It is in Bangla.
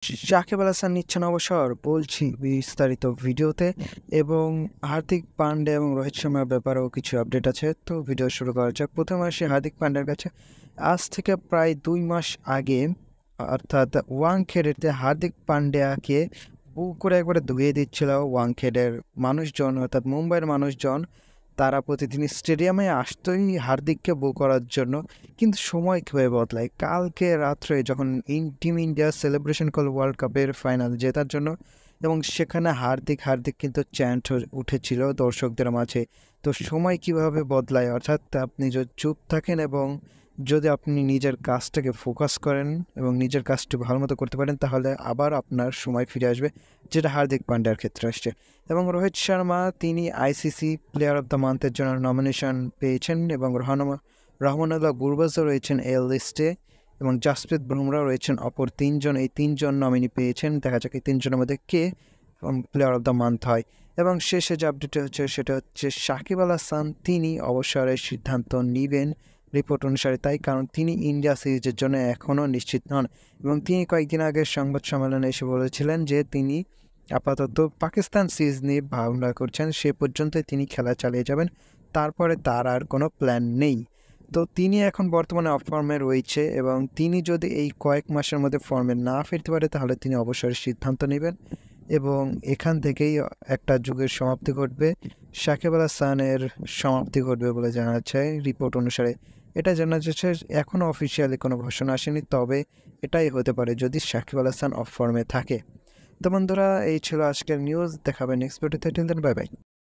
সাকিব আল হাসান নিচ্ছেন অবসর বলছি বিস্তারিত ভিডিওতে এবং হার্দিক পান্ডে এবং রোহিত শর্মার ব্যাপারেও কিছু আপডেট আছে। তো ভিডিও শুরু করা যাক। প্রথমে আসি হার্দিক পান্ডের কাছে। আজ থেকে প্রায় 2 মাস আগে অর্থাৎ ওয়াংখেড়েতে হার্দিক পান্ডিয়াকে বু করে একবারে ধুয়ে দিচ্ছিল ওয়াংখেড়ের মানুষজন, অর্থাৎ মুম্বাইয়ের মানুষজন। তারা প্রতিদিন স্টেডিয়ামে আসতোই হার্দিককে বু করার জন্য। কিন্তু সময় কীভাবে বদলায়, কালকে রাত্রে যখন টিম ইন্ডিয়া সেলিব্রেশন করল ওয়ার্ল্ড কাপের ফাইনাল জেতার জন্য, এবং সেখানে হার্দিক হার্দিক কিন্তু চ্যান্ট উঠেছিল দর্শকদের মাঝে। তো সময় কিভাবে বদলায়, অর্থাৎ আপনি যদি চুপ থাকেন এবং যদি আপনি নিজের কাজটাকে ফোকাস করেন এবং নিজের কাজটি ভালো মতো করতে পারেন, তাহলে আবার আপনার সময় ফিরে আসবে, যেটা হার্দিক পান্ডিয়ার ক্ষেত্রে আসছে। এবং রোহিত শর্মা তিনি আইসিসি প্লেয়ার অফ দ্য মান্থের জন্য নমিনেশন পেয়েছেন এবং রহমানুল্লাহ গুরবাজও রয়েছেন এই লিস্টে এবং জাসপ্রীত বুমরাহ রয়েছেন অপর তিনজন। এই তিনজন নমিনি পেয়েছেন। দেখা যাক এই তিনজনের মধ্যে কে প্লেয়ার অফ দ্য মান্থ হয়। এবং শেষে যে আপডেট হচ্ছে সেটা হচ্ছে সাকিব আল হাসান তিনি অবসরের সিদ্ধান্ত নেবেন রিপোর্ট অনুসারে, তাই কারণ তিনি ইন্ডিয়া সিরিজের জন্য এখনও নিশ্চিত নন। এবং তিনি কয়েকদিন আগে সংবাদ সম্মেলনে এসে বলেছিলেন যে তিনি আপাতত পাকিস্তান সিরিজ নিয়ে ভাবনা করছেন, সে পর্যন্তই তিনি খেলা চালিয়ে যাবেন, তারপরে তার আর কোনো প্ল্যান নেই। তো তিনি এখন বর্তমানে অফ ফর্মে রয়েছে এবং তিনি যদি এই কয়েক মাসের মধ্যে ফর্মে না ফিরতে পারে তাহলে তিনি অবসরের সিদ্ধান্ত নেবেন এবং এখান থেকেই একটা যুগের সমাপ্তি ঘটবে, সাকিব আল হাসানের সমাপ্তি ঘটবে বলে জানা যাচ্ছে রিপোর্ট অনুসারে। এটা জানা যাচ্ছে এখনও অফিসিয়ালি কোনো ঘোষণা আসেনি, তবে এটাই হতে পারে যদি সাকিব আল হাসান অফ ফর্মে থাকে। তো বন্ধুরা, এই ছিল আজকের নিউজ। দেখাবে নেক্সট ভিডিওতে। Till then, bye by.